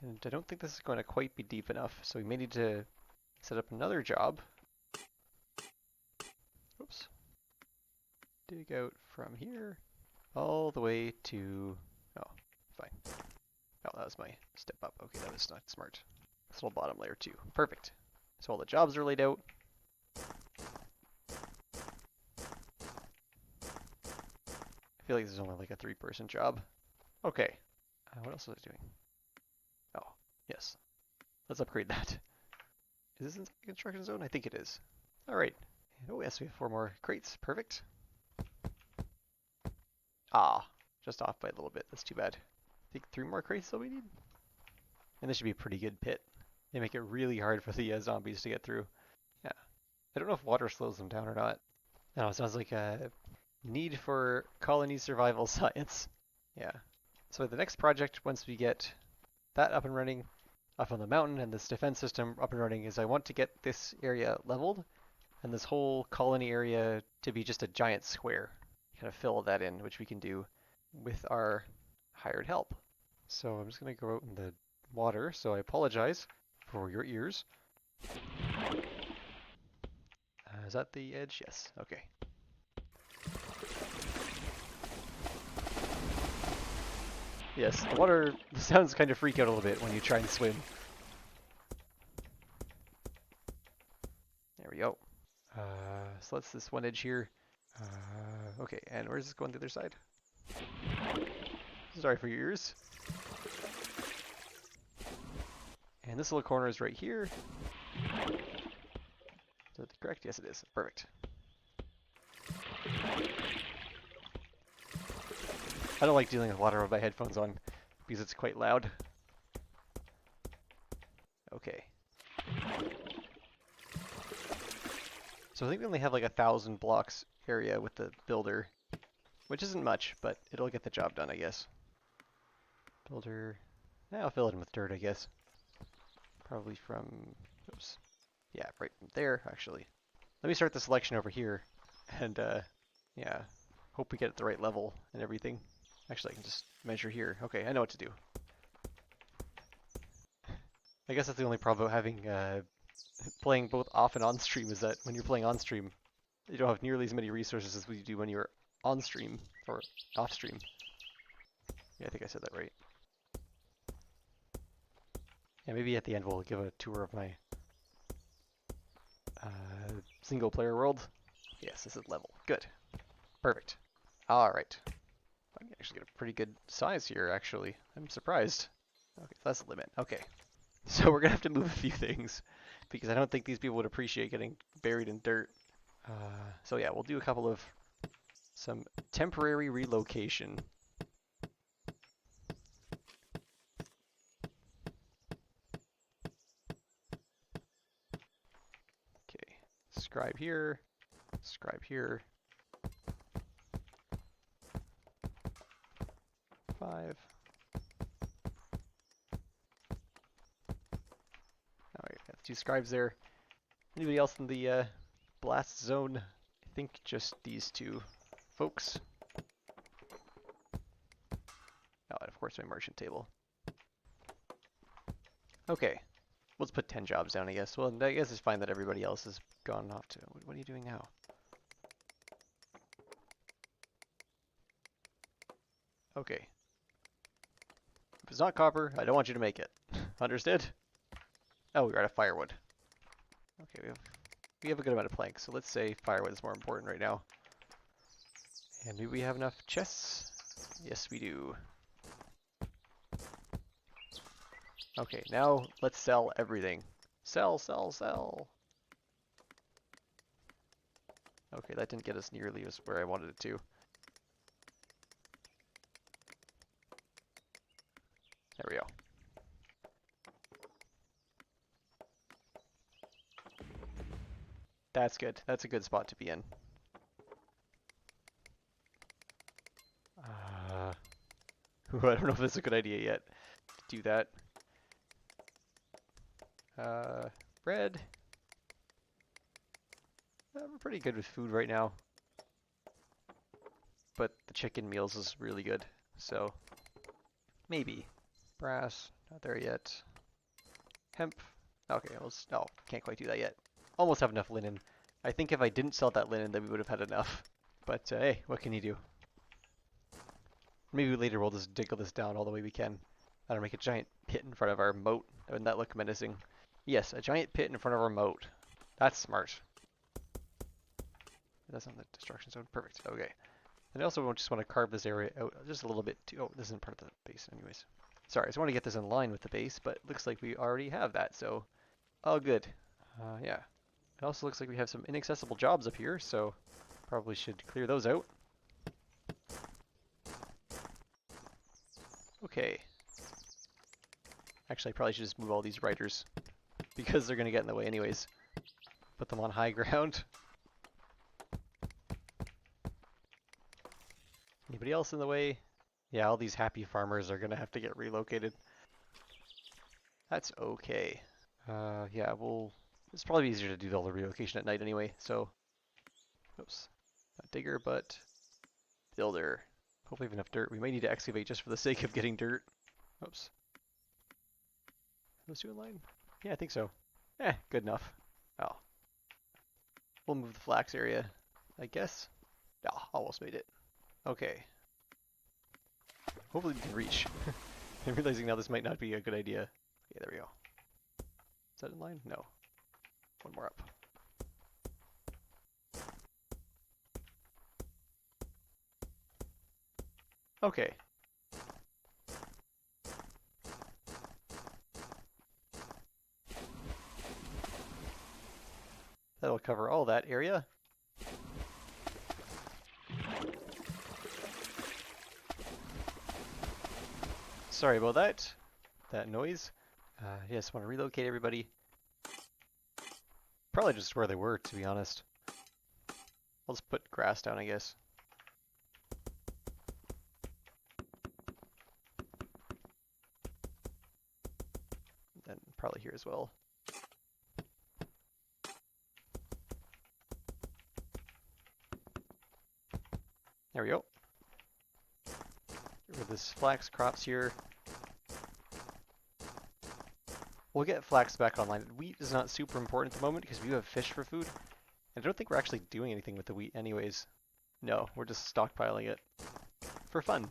And I don't think this is going to quite be deep enough, so we may need to set up another job. Oops. Dig out from here all the way to... Oh, fine. Oh, that was my step up. Okay, that was not smart. This little bottom layer too. Perfect. So all the jobs are laid out. I feel like this is only like a 3-person job. Okay. What else was I doing? Oh, yes. Let's upgrade that. Is this in the construction zone? I think it is. All right. Oh, yes, we have 4 more crates. Perfect. Ah, just off by a little bit. That's too bad. I think 3 more crates that we need. And this should be a pretty good pit. They make it really hard for the zombies to get through. Yeah. I don't know if water slows them down or not. No, it sounds like a need for colony survival science. Yeah. So the next project, once we get that up and running, up on the mountain and this defense system up and running, is I want to get this area leveled and this whole colony area to be just a giant square. Kind of fill that in, which we can do with our hired help. So I'm just going to go out in the water, so I apologize for your ears. Is that the edge? Yes. Okay. Yes, the water sounds kind of freak out a little bit when you try and swim. There we go. So that's this one edge here. Okay, and where's this going to the other side? Sorry for your ears. And this little corner is right here. Is that correct? Yes, it is. Perfect. I don't like dealing with water with my headphones on because it's quite loud. Okay. So I think we only have like 1,000 blocks area with the builder, which isn't much, but it'll get the job done, I guess. Builder, I'll fill it in with dirt, I guess. Probably from, oops, yeah, right from there, actually. Let me start the selection over here, and yeah, hope we get at the right level and everything. Actually, I can just measure here. Okay, I know what to do. I guess that's the only problem having playing both off and on stream is that when you're playing on stream, you don't have nearly as many resources as we do when you're on stream or off stream. Yeah, I think I said that right. Yeah, maybe at the end we'll give a tour of my single player world. Yes, this is level. Good. Perfect. Alright. I can actually get a pretty good size here, actually. I'm surprised. Okay, so that's the limit. Okay. So we're going to have to move a few things because I don't think these people would appreciate getting buried in dirt. So yeah, we'll do a couple of some temporary relocation. Okay, scribe here, scribe here. 5. Alright, got 2 scribes there. Anybody else in the blast zone? I think just these 2 folks. Oh, and of course my merchant table. Okay, let's put 10 jobs down, I guess. Well, I guess it's fine that everybody else has gone off to... What are you doing now? Okay. If it's not copper, I don't want you to make it. Understood? Oh, we're out of firewood. Okay, we have a good amount of planks, so let's say firewood is more important right now. And do we have enough chests? Yes, we do. Okay, now let's sell everything. Sell, sell, sell. Okay, that didn't get us nearly as where I wanted it to. There we go. That's good. That's a good spot to be in. I don't know if this is a good idea yet to do that. Bread. We're pretty good with food right now. But the chicken meals is really good, so maybe. Brass, not there yet. Hemp. Okay, oh, can't quite do that yet. Almost have enough linen. I think if I didn't sell that linen, then we would have had enough. But hey, what can you do? Maybe later we'll just dig this down all the way we can. I don't make a giant pit in front of our moat. Wouldn't that look menacing? Yes, a giant pit in front of our moat. That's smart. That's on the destruction zone. Perfect. Okay. And I also just want to carve this area out just a little bit too. Oh, this isn't part of the base anyways. Sorry, I just want to get this in line with the base, but it looks like we already have that, so all good. Yeah. It also looks like we have some inaccessible jobs up here, so probably should clear those out. Okay. Actually, I probably should just move all these riders because they're going to get in the way anyways. Put them on high ground. Anybody else in the way? Yeah, all these happy farmers are going to have to get relocated. That's okay. Yeah, it's probably easier to do all the relocation at night anyway, so... Oops. Not digger, but builder. Hopefully we have enough dirt. We might need to excavate just for the sake of getting dirt. Oops. Those two in line? Yeah, I think so. Good enough. Oh. We'll move the flax area, I guess. Oh, almost made it. Okay. Hopefully we can reach. I'm realizing now this might not be a good idea. Okay, there we go. Is that in line? No. One more up. Okay. That'll cover all that area. Sorry about that noise. Yes, want to relocate everybody. Probably just where they were, to be honest. I'll just put grass down, I guess. And probably here as well. There we go. Get rid of this flax crops here. We'll get flax back online. Wheat is not super important at the moment because we do have fish for food. And I don't think we're actually doing anything with the wheat anyways. No, we're just stockpiling it. For fun.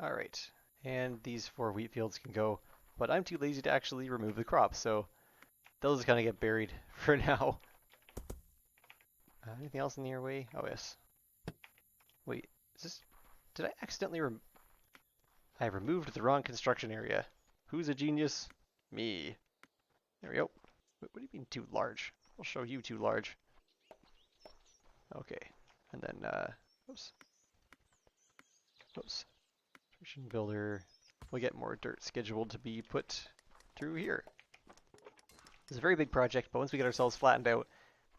Alright, and these 4 wheat fields can go, but I'm too lazy to actually remove the crops, so they'll just kind of get buried for now. Anything else in the airway? Oh yes. Wait, did I accidentally I removed the wrong construction area. Who's a genius? Me. There we go. What do you mean too large? I'll show you too large. Okay, and then, oops. Oops. Station builder. We'll get more dirt scheduled to be put through here. It's a very big project, but once we get ourselves flattened out,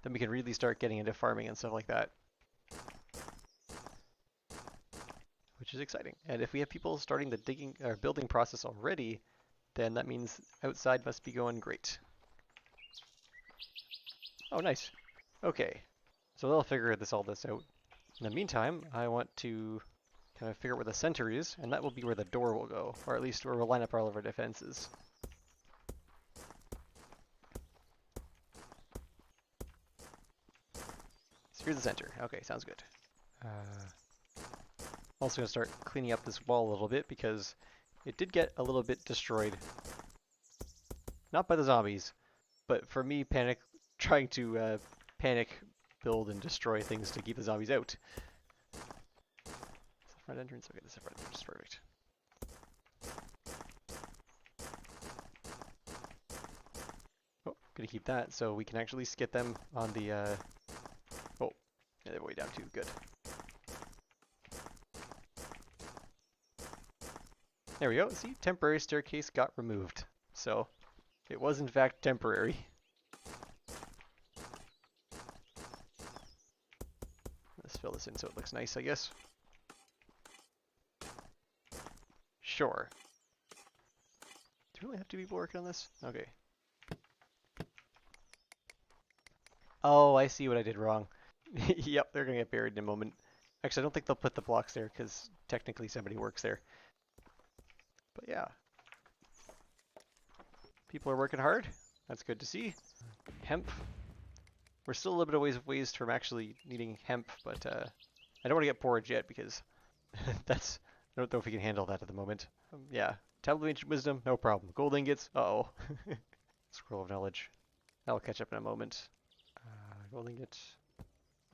then we can really start getting into farming and stuff like that. Which is exciting. And if we have people starting the digging or building process already, then that means outside must be going great. Oh, nice. Okay. So they'll figure all this out. In the meantime, I want to kind of figure out where the center is, and that will be where the door will go, or at least where we'll line up all of our defenses. So here's the center. Okay, sounds good. Also going to start cleaning up this wall a little bit because it did get a little bit destroyed. Not by the zombies, but for me trying to panic build and destroy things to keep the zombies out. Is the front entrance? Okay, this is the front entrance. Perfect. Oh, gonna keep that so we can actually skit them on the, oh, yeah, they're way down too, good. There we go, see, temporary staircase got removed. So, it was in fact temporary. Let's fill this in so it looks nice, I guess. Sure. Do we really have two people working on this? Okay. Oh, I see what I did wrong. Yep, they're gonna get buried in a moment. Actually, I don't think they'll put the blocks there because technically somebody works there. But yeah. People are working hard. That's good to see. Hemp. We're still a little bit of ways from actually needing hemp, but I don't want to get porridge yet because that's... I don't know if we can handle that at the moment. Yeah. Tablet of Ancient Wisdom, no problem. Gold ingots, uh-oh. Scroll of Knowledge. That'll catch up in a moment. Gold ingots.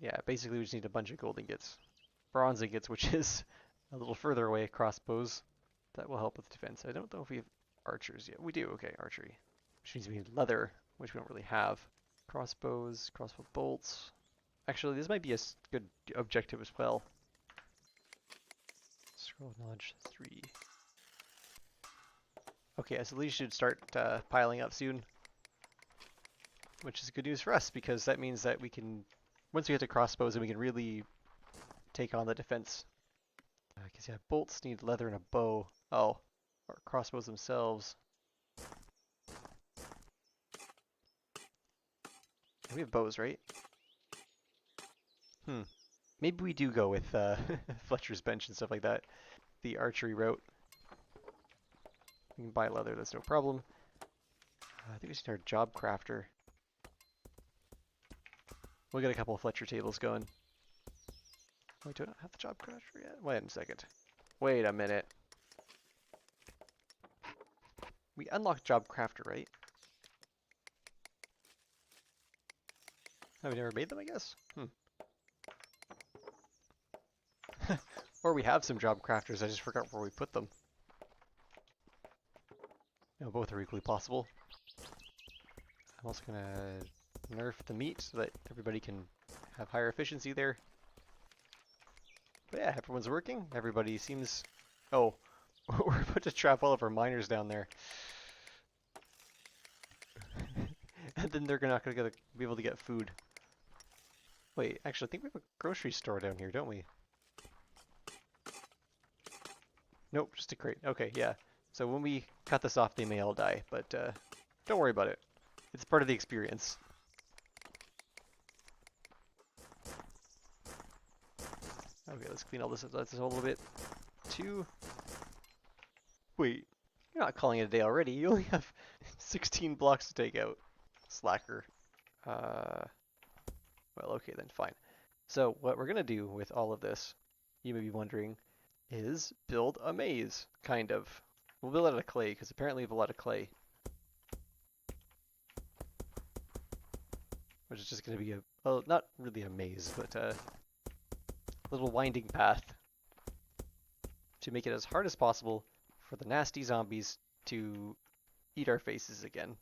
Yeah, basically we just need a bunch of gold ingots. Bronze ingots, which is a little further away, crossbows. That will help with defense. I don't know if we have archers yet. We do, okay, archery. Which means we need leather, which we don't really have. Crossbows, crossbow bolts. Actually, this might be a good objective as well. Scroll of Knowledge 3. Okay, so these should start piling up soon. Which is good news for us, because that means that we can, once we get to crossbows, then we can really take on the defense. Because yeah, bolts need leather and a bow. Oh, or crossbows themselves. We have bows, right? Maybe we do go with Fletcher's bench and stuff like that. The archery route. We can buy leather, that's no problem. I think we just need our job crafter. We'll get a couple of Fletcher tables going. Wait, do I not have the job crafter yet? Wait a second. Wait a minute. We unlocked job crafter, right? Have we never made them, I guess? Or we have some job crafters, I just forgot where we put them. No, both are equally possible. I'm also gonna nerf the meat so that everybody can have higher efficiency there. But yeah, everyone's working. Everybody seems... Oh, we're about to trap all of our miners down there. And then they're not gonna be able to get food. Wait, actually, I think we have a grocery store down here, don't we? Nope, just a crate. Okay, yeah. So when we cut this off, they may all die, but don't worry about it. It's part of the experience. Okay, let's clean all this up a little bit. 2. Wait, you're not calling it a day already. You only have 16 blocks to take out. Slacker. Well, okay then, fine. So what we're gonna do with all of this, you may be wondering, is build a maze, kind of. We'll build it out of clay, because apparently we have a lot of clay. Which is just going to be well, not really a maze, but a little winding path to make it as hard as possible for the nasty zombies to eat our faces again.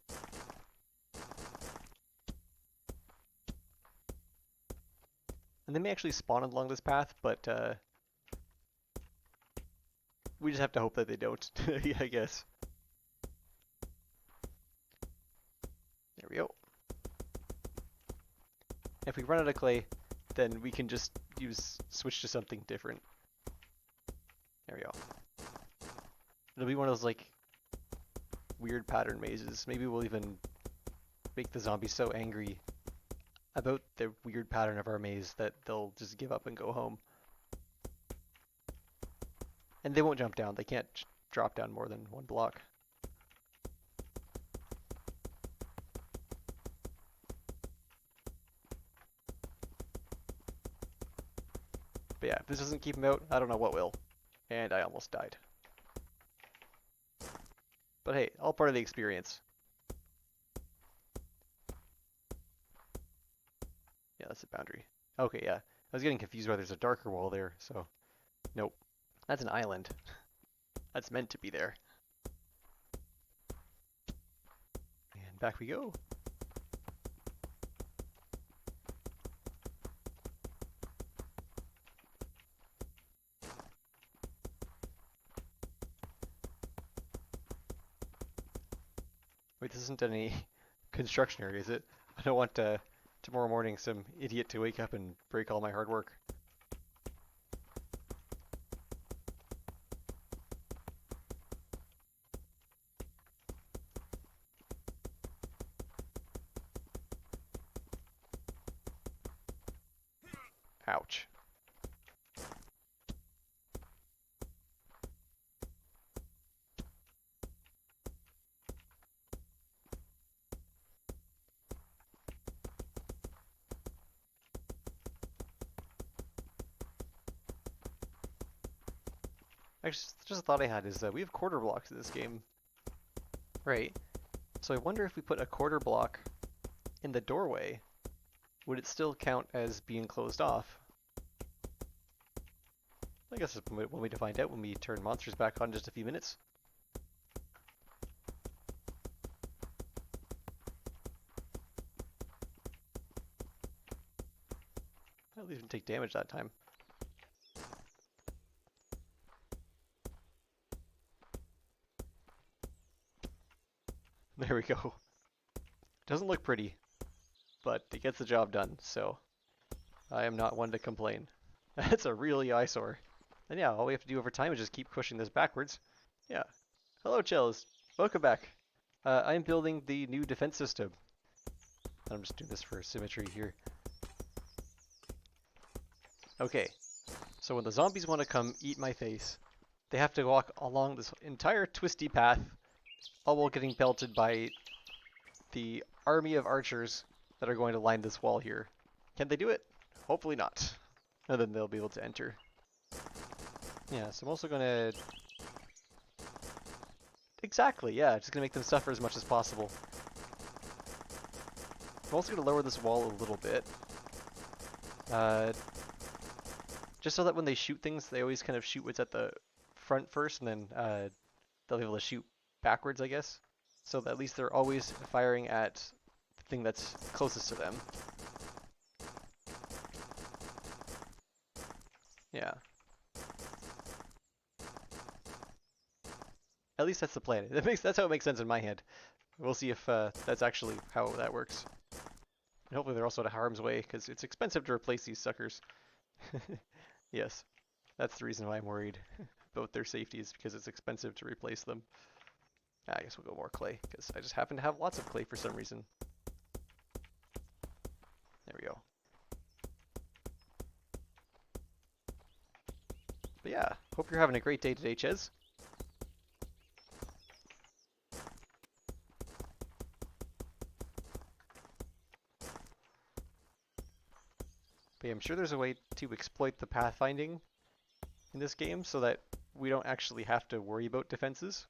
And they may actually spawn along this path, but we just have to hope that they don't, I guess. There we go. If we run out of clay, then we can just switch to something different. There we go. It'll be one of those like weird pattern mazes. Maybe we'll even make the zombies so angry about the weird pattern of our maze that they'll just give up and go home. And they won't jump down. They can't drop down more than 1 block. But yeah, if this doesn't keep them out, I don't know what will. And I almost died. But hey, all part of the experience. Yeah, that's the boundary. Okay, yeah. I was getting confused why there's a darker wall there, so... Nope. That's an island. That's meant to be there. And back we go. Wait, this isn't any construction area, is it? I don't want tomorrow morning some idiot to wake up and break all my hard work. Ouch. Actually, just a thought I had is that we have quarter blocks in this game. Right. So I wonder if we put a quarter block in the doorway, would it still count as being closed off? I guess it's one way to find out when we turn monsters back on in just a few minutes. I didn't even take damage that time. There we go. Doesn't look pretty, but it gets the job done, so I am not one to complain. That's a really eyesore. And yeah, all we have to do over time is just keep pushing this backwards. Yeah. Hello, Chels. Welcome back. I'm building the new defense system. I'm just doing this for symmetry here. Okay. So when the zombies want to come eat my face, they have to walk along this entire twisty path, all while getting pelted by the army of archers that are going to line this wall here. Can they do it? Hopefully not. And then they'll be able to enter. Yeah, so I'm also going to... Exactly, yeah, just going to make them suffer as much as possible. I'm also going to lower this wall a little bit. Just so that when they shoot things, they always kind of shoot what's at the front first, and then they'll be able to shoot backwards, I guess. So that at least they're always firing at the thing that's closest to them. Yeah. At least that's the plan. That's how it makes sense in my head. We'll see if that's actually how that works. And hopefully they're also out of harm's way, because it's expensive to replace these suckers. Yes, that's the reason why I'm worried about their safety, is because it's expensive to replace them. I guess we'll go more clay, because I just happen to have lots of clay for some reason. There we go. But yeah, hope you're having a great day today, Ches. But yeah, I'm sure there's a way to exploit the pathfinding in this game so that we don't actually have to worry about defenses.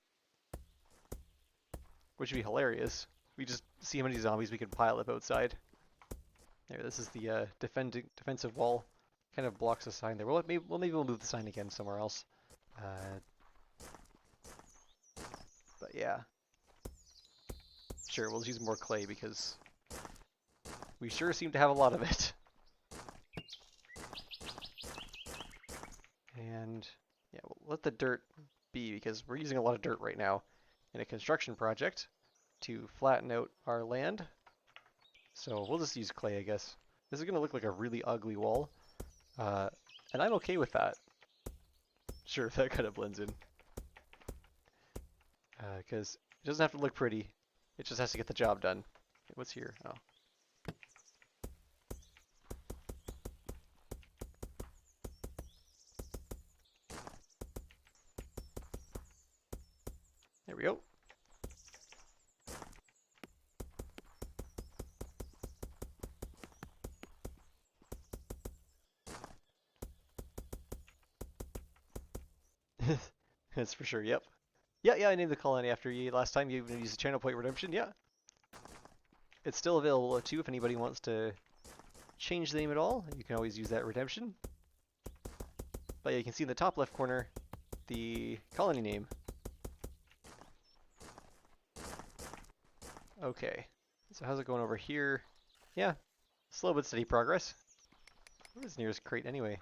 Which would be hilarious. We just see how many zombies we can pile up outside. There, this is the defensive wall. Kind of blocks the sign there. Maybe we'll move the sign again somewhere else. But yeah. Sure, we'll use more clay because we sure seem to have a lot of it. And yeah, we'll let the dirt be because we're using a lot of dirt right now in a construction project to flatten out our land. So we'll just use clay, I guess. This is going to look like a really ugly wall. And I'm okay with that. Sure, that kind of blends in. Because it doesn't have to look pretty. It just has to get the job done. Okay, what's here? Oh. There we go. That's for sure, yep. Yeah, I named the colony after you. Last time you even used the channel point redemption, yeah. It's still available too if anybody wants to change the name at all. You can always use that redemption. But yeah, you can see in the top left corner the colony name. Okay, so how's it going over here? Yeah, slow but steady progress. Where's the nearest crate anyway?